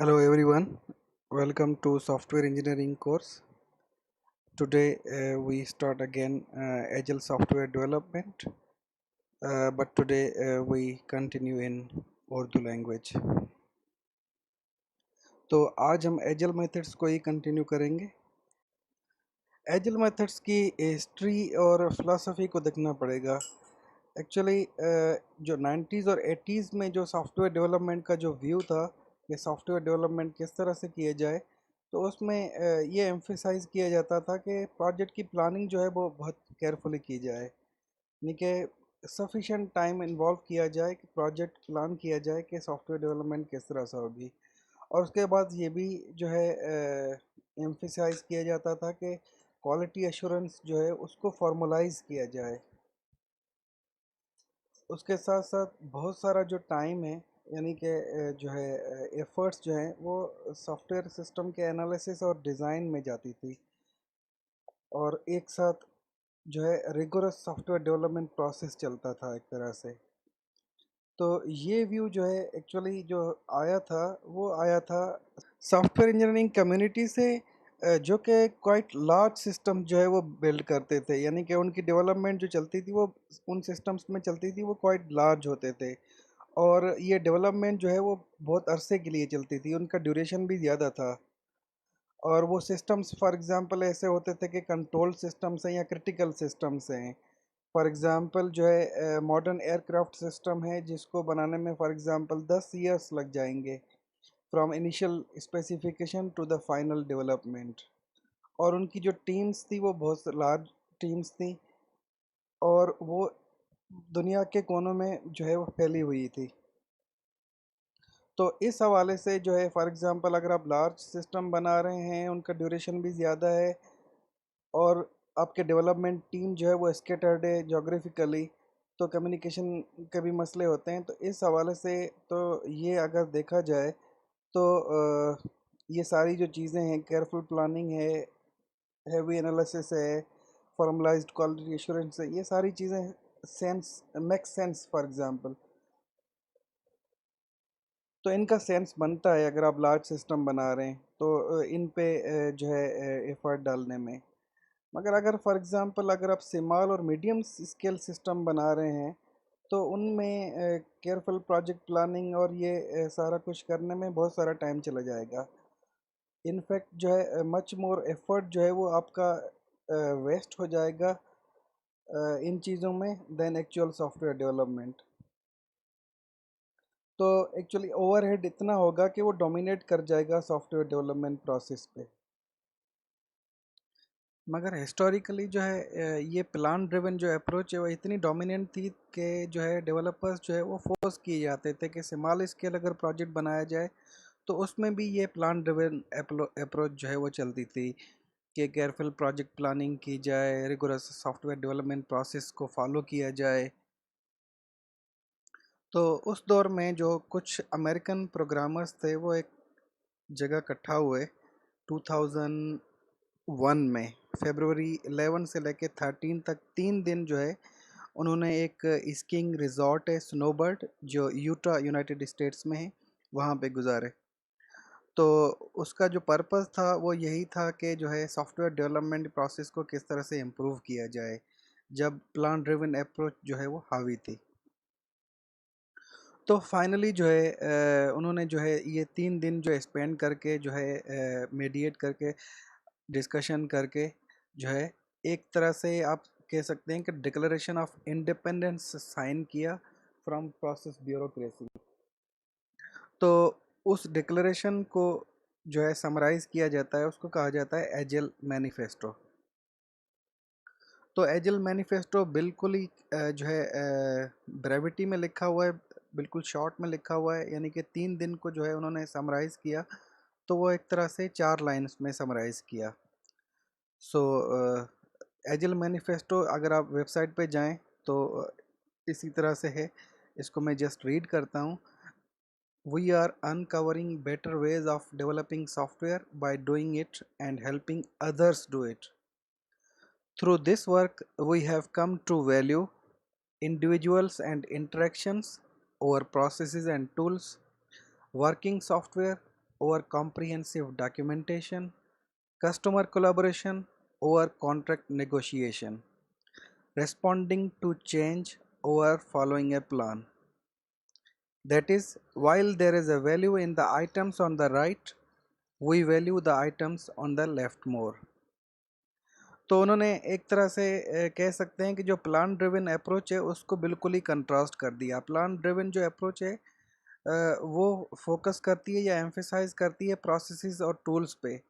Hello everyone, welcome to software engineering course. Today we start again agile software development, but today we continue in Urdu language. तो आज हम एजल methods को ही continue करेंगे। एजल methods की हिस्ट्री और फिलॉसफी को देखना पड़ेगा। एक्चुअली जो 90s और 80s में जो सॉफ्टवेयर डेवलपमेंट का जो व्यू था कि सॉफ्टवेयर डेवलपमेंट किस तरह से किए जाए, तो उसमें ये एम्फेसाइज किया जाता था कि प्रोजेक्ट की प्लानिंग जो है वो बहुत केयरफुली की जाए, यानी कि सफिशेंट टाइम इन्वॉल्व किया जाए कि प्रोजेक्ट प्लान किया जाए कि सॉफ्टवेयर डेवलपमेंट किस तरह से होगी। और उसके बाद ये भी जो है एम्फेसाइज किया जाता था कि क्वालिटी एश्योरेंस जो है उसको फॉर्मलाइज किया जाए। उसके साथ साथ बहुत सारा जो टाइम है, यानी कि जो है एफर्ट्स जो हैं वो सॉफ्टवेयर सिस्टम के एनालिसिस और डिज़ाइन में जाती थी, और एक साथ जो है रिगोरस सॉफ्टवेयर डेवलपमेंट प्रोसेस चलता था एक तरह से। तो ये व्यू जो है एक्चुअली जो आया था वो आया था सॉफ्टवेयर इंजीनियरिंग कम्युनिटी से, जो कि क्वाइट लार्ज सिस्टम जो है वो बिल्ड करते थे, यानी कि उनकी डेवलपमेंट जो चलती थी वो उन सिस्टम्स में चलती थी, वो क्वाइट लार्ज होते थे। और ये डेवलपमेंट जो है वो बहुत अरसे के लिए चलती थी, उनका ड्यूरेशन भी ज़्यादा था। और वो सिस्टम्स फॉर एग्जांपल ऐसे होते थे कि कंट्रोल सिस्टम्स हैं या क्रिटिकल सिस्टम्स हैं। फॉर एग्जांपल जो है मॉडर्न एयरक्राफ्ट सिस्टम है जिसको बनाने में फॉर एग्जांपल 10 इयर्स लग जाएंगे, from initial specification to the final development. और उनकी जो टीम्स थी वो बहुत लार्ज टीम्स थी, और वो दुनिया के कोनों में जो है वो फैली हुई थी। तो इस हवाले से जो है फॉर एग्जांपल अगर आप लार्ज सिस्टम बना रहे हैं, उनका ड्यूरेशन भी ज़्यादा है, और आपके डेवलपमेंट टीम जो है वो स्केटर्ड है जोग्राफिकली, तो कम्युनिकेशन के भी मसले होते हैं। तो इस हवाले से तो ये अगर देखा जाए तो ये सारी जो चीज़ें हैं, केयरफुल प्लानिंग है, हैवी एनालिसिस है, फॉर्मलाइज्ड क्वालिटी एश्योरेंस है, ये सारी चीज़ें sense make sense for example. तो इनका सेंस बनता है अगर आप लार्ज सिस्टम बना रहे हैं तो इन पे जो है एफर्ट डालने में। मगर अगर फॉर एग्जांपल अगर आप स्मॉल और मीडियम स्केल सिस्टम बना रहे हैं तो उनमें केयरफुल प्रोजेक्ट प्लानिंग और ये सारा कुछ करने में बहुत सारा टाइम चला जाएगा। इनफैक्ट जो है मच मोर एफर्ट जो है वो आपका वेस्ट हो जाएगा इन चीज़ों में देन एक्चुअल सॉफ्टवेयर डेवलपमेंट। तो एक्चुअली ओवरहेड इतना होगा कि वो डोमिनेट कर जाएगा सॉफ्टवेयर डेवलपमेंट प्रोसेस पे। मगर हिस्टोरिकली जो है ये प्लान ड्रिवन जो अप्रोच है वो इतनी डोमिनेंट थी कि जो है डेवलपर्स जो है वो फोर्स किए जाते थे कि स्मॉल स्केल अगर प्रोजेक्ट बनाया जाए तो उसमें भी ये प्लान ड्रिवन अप्रोच जो है वो चलती थी कि केयरफुल प्रोजेक्ट प्लानिंग की जाए, रिगोरस सॉफ्टवेयर डेवलपमेंट प्रोसेस को फॉलो किया जाए। तो उस दौर में जो कुछ अमेरिकन प्रोग्रामर्स थे वो एक जगह इकट्ठा हुए 2001 में, फरवरी 11 से लेके 13 तक 3 दिन जो है उन्होंने एक स्कीइंग रिजॉर्ट है स्नोबर्ड जो यूटा यूनाइटेड स्टेट्स में है वहाँ पे गुजारे। तो उसका जो पर्पस था वो यही था कि जो है सॉफ्टवेयर डेवलपमेंट प्रोसेस को किस तरह से इम्प्रूव किया जाए जब प्लान ड्रिवन अप्रोच जो है वो हावी थी। तो फाइनली जो है उन्होंने जो है ये 3 दिन जो स्पेंड करके जो है मीडिएट करके डिस्कशन करके जो है एक तरह से आप कह सकते हैं कि डिक्लेरेशन ऑफ इंडिपेंडेंस साइन किया फ्रॉम प्रोसेस ब्यूरोक्रेसी। तो उस डिक्लेरेशन को जो है समराइज किया जाता है, उसको कहा जाता है एजिल मैनिफेस्टो। तो एजिल मैनिफेस्टो बिल्कुल ही जो है ब्रेविटी में लिखा हुआ है, बिल्कुल शॉर्ट में लिखा हुआ है, यानी कि 3 दिन को जो है उन्होंने समराइज़ किया। तो वो एक तरह से 4 लाइन्स में समराइज़ किया। सो एजिल मैनिफेस्टो अगर आप वेबसाइट पे जाएं तो इसी तरह से है। इसको मैं जस्ट रीड करता हूँ। We are uncovering better ways of developing software by doing it and helping others do it. Through this work, we have come to value individuals and interactions over processes and tools, working software over comprehensive documentation, customer collaboration over contract negotiation, responding to change over following a plan. That is, while there is a value in the items on the right, we value the items on the left more. तो उन्होंने एक तरह से कह सकते हैं कि जो प्लान ड्रिवन अप्रोच है उसको बिल्कुल ही कंट्रास्ट कर दिया। प्लान ड्रिवन जो अप्रोच है वो फोकस करती है या एम्फेसाइज करती है प्रोसेसेस और टूल्स पे,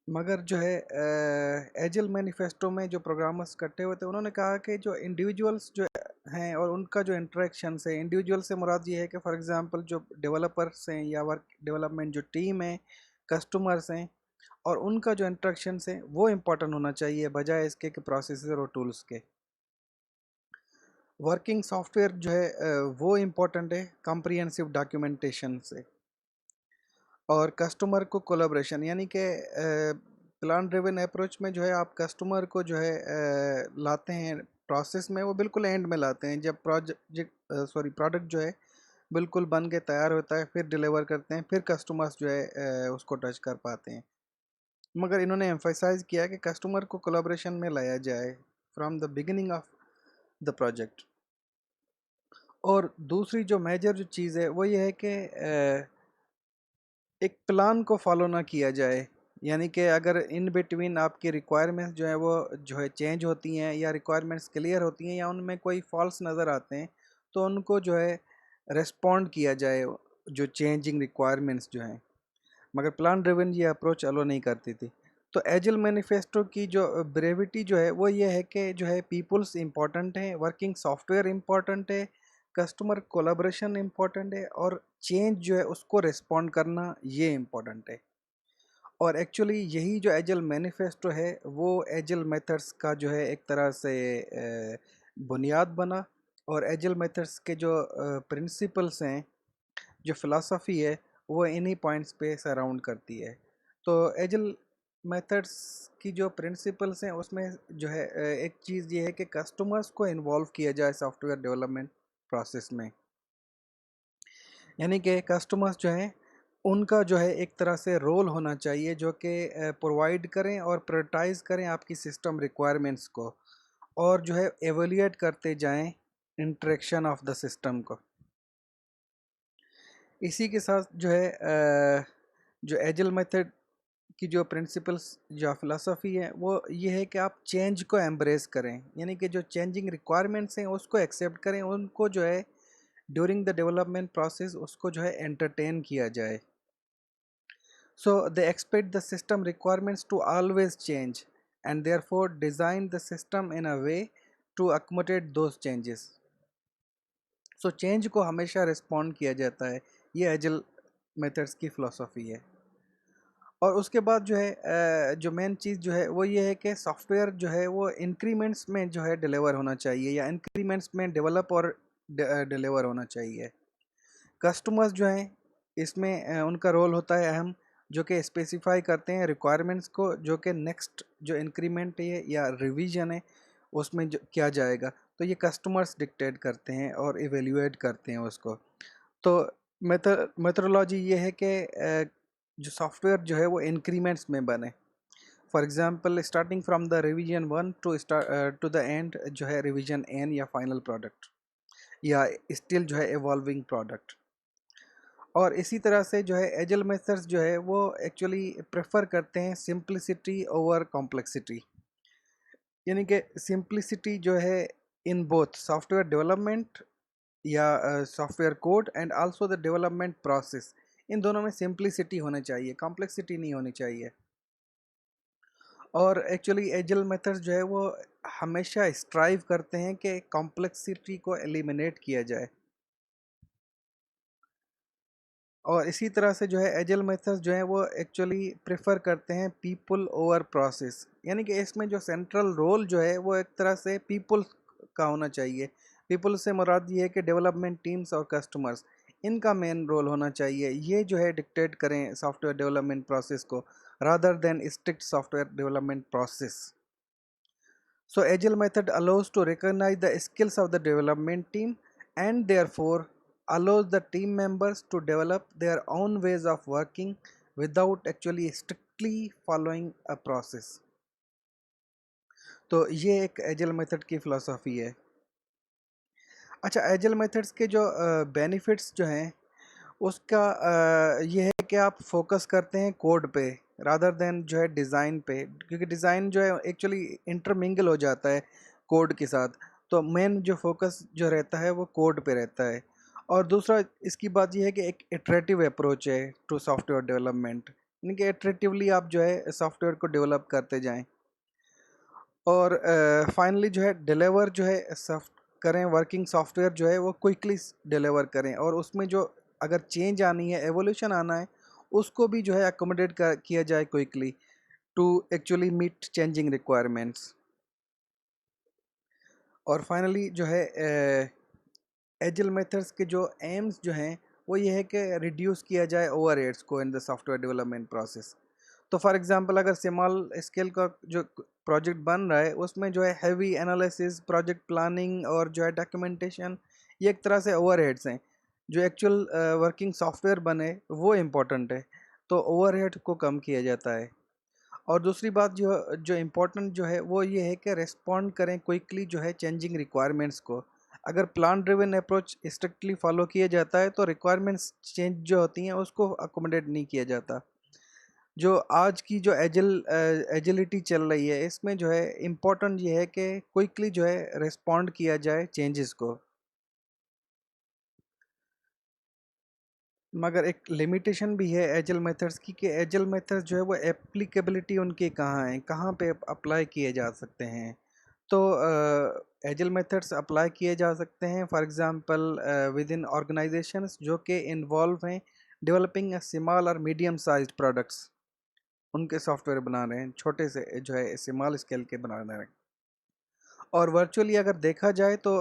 मगर जो है एजिल मैनिफेस्टो में जो प्रोग्रामर्स इकट्ठे हुए थे उन्होंने कहा कि जो इंडिविजुअल्स जो हैं और उनका जो इंटरेक्शन है, इंडिविजुअल से मुराद ये है कि फॉर एग्जांपल जो डेवलपर्स हैं या वर्क डेवलपमेंट जो टीम है, कस्टमर्स हैं, और उनका जो इंटरेक्शन है वो इम्पोर्टेंट होना चाहिए बजाय इसके कि प्रोसेसर और टूल्स के। वर्किंग सॉफ्टवेयर जो है वो इम्पोर्टेंट है कॉम्प्रिहेंसिव डॉक्यूमेंटेशन से। और कस्टमर को कोलैबोरेशन, यानी कि प्लान ड्रिवन अप्रोच में जो है आप कस्टमर को जो है लाते हैं प्रोसेस में, वो बिल्कुल एंड में लाते हैं जब प्रोडक्ट जो है बिल्कुल बन के तैयार होता है, फिर डिलीवर करते हैं, फिर कस्टमर्स जो है उसको टच कर पाते हैं। मगर इन्होंने एम्फसाइज किया कि कस्टमर को कोलैबोरेशन में लाया जाए from the beginning of the project. और दूसरी जो मेजर जो चीज़ है वो ये है कि एक प्लान को फॉलो ना किया जाए, यानी कि अगर इन बिटवीन आपकी रिक्वायरमेंट्स जो है वो जो है चेंज होती हैं या रिक्वायरमेंट्स क्लियर होती हैं या उनमें कोई फॉल्स नज़र आते हैं तो उनको जो है रिस्पॉन्ड किया जाए जो चेंजिंग रिक्वायरमेंट्स जो हैं। मगर प्लान ड्रिवन ये अप्रोच अलो नहीं करती थी। तो एजिल मैनिफेस्टो की जो ब्रेविटी जो है वो ये है कि जो है पीपल्स इम्पॉर्टेंट हैं, वर्किंग सॉफ्टवेयर इम्पॉर्टेंट है, कस्टमर कोलाब्रेशन इम्पॉर्टेंट है, और चेंज जो है उसको रिस्पॉन्ड करना ये इम्पॉर्टेंट है। और एक्चुअली यही जो एजिल मैनिफेस्टो है वो एजिल मेथड्स का जो है एक तरह से बुनियाद बना। और एजिल मेथड्स के जो प्रिंसिपल्स हैं, जो फ़िलासफ़ी है, वो इन्हीं पॉइंट्स पे सराउंड करती है। तो एजिल मेथड्स की जो प्रिंसिपल्स हैं उसमें जो है एक चीज़ ये है कि कस्टमर्स को इन्वॉल्व किया जाए सॉफ्टवेयर डेवलपमेंट प्रोसेस में, यानी कि कस्टमर्स जो हैं उनका जो है एक तरह से रोल होना चाहिए जो कि प्रोवाइड करें और प्रायोरिटाइज करें आपकी सिस्टम रिक्वायरमेंट्स को, और जो है एवेल्यूएट करते जाएं इंटरेक्शन ऑफ द सिस्टम को। इसी के साथ जो है जो एजिल मेथड की जो प्रिंसिपल्स या फिलॉसफी है वो ये है कि आप चेंज को एम्ब्रेस करें, यानी कि जो चेंजिंग रिक्वायरमेंट्स हैं उसको एक्सेप्ट करें, उनको जो है ड्यूरिंग द डेवलपमेंट प्रोसेस उसको जो है एंटरटेन किया जाए। So they expect the system requirements to always change and therefore design the system in a way to accommodate those changes. So change को हमेशा रिस्पॉन्ड किया जाता है, ये एजिल मेथड्स की फ़िलासफ़ी है। और उसके बाद जो है जो मेन चीज़ जो है वो ये है कि सॉफ्टवेयर जो है वो इंक्रीमेंट्स में जो है डिलीवर होना चाहिए या इंक्रीमेंट्स में डेवलप और डिलीवर होना चाहिए। कस्टमर्स जो हैं इसमें उनका रोल होता है अहम, जो कि स्पेसिफाई करते हैं रिक्वायरमेंट्स को, जो कि नेक्स्ट जो इंक्रीमेंट है या रिवीजन है उसमें जो किया जाएगा, तो ये कस्टमर्स डिक्टेट करते हैं और इवेल्युएट करते हैं उसको। तो मेथडोलॉजी ये है कि जो सॉफ्टवेयर जो है वो इंक्रीमेंट्स में बने। For example starting from the revision 1 to the end जो है रिवीजन एन या फाइनल प्रोडक्ट या स्टिल जो है एवॉल्विंग प्रोडक्ट। और इसी तरह से जो है एजिल मेथड्स जो है वो एक्चुअली प्रेफर करते हैं सिंप्लिसिटी ओवर कॉम्प्लेक्सिटी, यानी कि सिंप्लिसिटी जो है इन बोथ सॉफ्टवेयर डेवलपमेंट या software code and also the development process, इन दोनों में सिंप्लिसिटी होनी चाहिए, कॉम्प्लेक्सिटी नहीं होनी चाहिए। और एक्चुअली एजिल मेथड्स जो है वो हमेशा स्ट्राइव करते हैं कि कॉम्प्लेक्सिटी को एलिमिनेट किया जाए। और इसी तरह से जो है एजिल मेथड्स जो हैं वो एक्चुअली प्रेफर करते हैं पीपल ओवर प्रोसेस, यानी कि इसमें जो सेंट्रल रोल जो है वो एक तरह से पीपल का होना चाहिए। पीपल से मुराद ये है कि डेवलपमेंट टीम्स और कस्टमर्स, इनका मेन रोल होना चाहिए, ये जो है डिक्टेट करें सॉफ्टवेयर डेवलपमेंट प्रोसेस को rather than strict software development process. So agile method allows to recognize the skills of the development team and therefore allows the team members to develop their own ways of working without actually strictly following a process. तो ये एक एजल method की philosophy है। अच्छा, एजल methods के जो बेनिफिट्स जो हैं उसका ये है कि आप फोकस करते हैं कोड पे रादर देन जो है डिज़ाइन पे, क्योंकि डिज़ाइन जो है एक्चुअली इंटरमिंगल हो जाता है कोड के साथ। तो मेन जो फोकस जो रहता है वो कोड पे रहता है। और दूसरा इसकी बात ये है कि एक इटरेटिव अप्रोच है टू सॉफ्टवेयर डेवलपमेंट, यानी कि इटरेटिवली आप जो है सॉफ्टवेयर को डेवलप करते जाएं। और फाइनली जो है डिलीवर जो है सॉफ्ट करें, वर्किंग सॉफ्टवेयर जो है वो क्विकली डिलीवर करें, और उसमें जो अगर चेंज आनी है, एवोल्यूशन आना है, उसको भी जो है अकोमोडेट किया जाए quickly to actually meet changing requirements. और फाइनली जो है एजिल मेथड्स के जो एम्स जो हैं वो ये है कि रिड्यूस किया जाए ओवरहेड्स को in the software development process. तो फॉर एग्जांपल अगर स्मॉल स्केल का जो प्रोजेक्ट बन रहा है उसमें जो है हैवी एनालिसिस, प्रोजेक्ट प्लानिंग और जो है डॉक्यूमेंटेशन, ये एक तरह से ओवरहेड्स हैं। जो एक्चुअल वर्किंग सॉफ्टवेयर बने वो इम्पोर्टेंट है, तो ओवरहेड को कम किया जाता है। और दूसरी बात जो जो इम्पोर्टेंट जो है वो ये है कि रिस्पॉन्ड करें क्विकली जो है चेंजिंग रिक्वायरमेंट्स को। अगर plan driven approach strictly follow किया जाता है तो रिक्वायरमेंट्स चेंज जो होती हैं उसको अकोमोडेट नहीं किया जाता। जो आज की जो एजिलिटी चल रही है इसमें जो है इम्पोर्टेंट ये है कि क्विकली जो है रिस्पॉन्ड किया जाए चेंजेस को। मगर एक लिमिटेशन भी है एजल मेथड्स की कि एजल मेथड्स जो है वो एप्लीकेबिलिटी उनकी कहाँ है, कहाँ पे अप्लाई किए जा सकते हैं। तो एजल मेथड्स अप्लाई किए जा सकते हैं for example with in organisations जो कि इन्वॉल्व हैं डेवलपिंग स्मॉल और मीडियम साइज्ड प्रोडक्ट्स। उनके सॉफ्टवेयर बना रहे हैं, छोटे से जो है स्मॉल स्केल के बना रहे हैं। और वर्चुअली अगर देखा जाए तो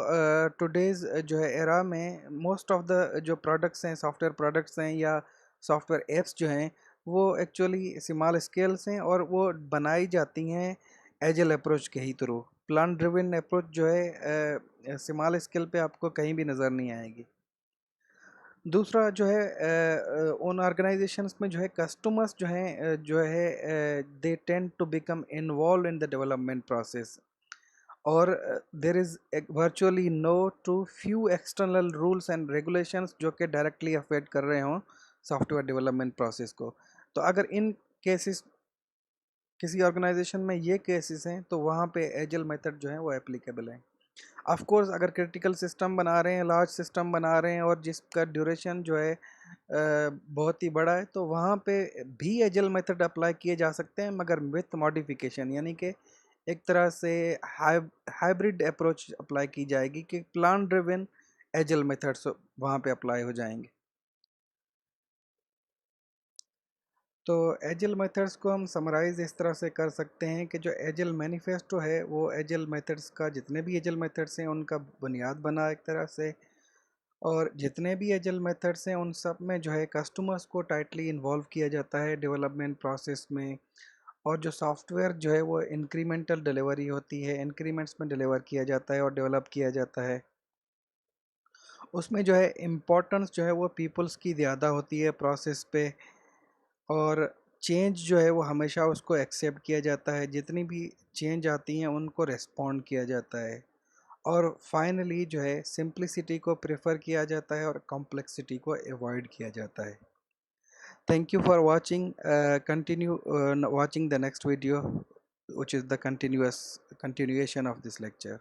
टुडेज़ जो है एरा में मोस्ट ऑफ द जो प्रोडक्ट्स हैं, सॉफ्टवेयर प्रोडक्ट्स हैं या सॉफ्टवेयर ऐप्स जो हैं वो एक्चुअली स्मॉल स्केल्स हैं और वो बनाई जाती हैं एजल अप्रोच के ही थ्रू। प्लान ड्रिवन अप्रोच जो है स्मॉल स्केल पे आपको कहीं भी नज़र नहीं आएगी। दूसरा जो है उन ऑर्गेनाइजेशंस में जो है कस्टमर्स जो हैं जो है they tend to become involve in the development process. और there is virtually no to few external rules and regulations जो कि डायरेक्टली अफेक्ट कर रहे हों सॉफ्टवेयर डेवलपमेंट प्रोसेस को। तो अगर इन केसेस किसी ऑर्गेनाइजेशन में ये केसेस हैं तो वहाँ पे एजल मेथड जो है वो एप्लीकेबल है। ऑफ कोर्स अगर क्रिटिकल सिस्टम बना रहे हैं, लार्ज सिस्टम बना रहे हैं और जिसका ड्यूरेशन जो है बहुत ही बड़ा है, तो वहाँ पे भी एजल मेथड अप्लाई किए जा सकते हैं, मगर विथ मॉडिफिकेशन, यानी कि एक तरह से हाइब्रिड अप्रोच अप्लाई की जाएगी कि प्लान ड्रिवन एजल मेथड्स वहाँ पे अप्लाई हो जाएंगे। तो एजल मेथड्स को हम समराइज़ इस तरह से कर सकते हैं कि जो एजल मैनिफेस्टो है वो एजल मेथड्स का, जितने भी एजल मेथड्स हैं उनका बुनियाद बना एक तरह से। और जितने भी एजल मेथड्स हैं उन सब में जो है कस्टमर्स को टाइटली इन्वॉल्व किया जाता है डेवलपमेंट प्रोसेस में। और जो सॉफ्टवेयर जो है वो इंक्रीमेंटल डिलीवरी होती है, इंक्रीमेंट्स में डिलीवर किया जाता है और डेवलप किया जाता है। उसमें जो है इम्पोर्टेंस जो है वो पीपल्स की ज़्यादा होती है प्रोसेस पे। और चेंज जो है वो हमेशा उसको एक्सेप्ट किया जाता है, जितनी भी चेंज आती हैं उनको रिस्पॉन्ड किया जाता है। और फाइनली जो है सिंप्लिसिटी को प्रेफर किया जाता है और कॉम्प्लेक्सिटी को अवॉइड किया जाता है। Thank you for watching, continue watching the next video which is the continuation of this lecture.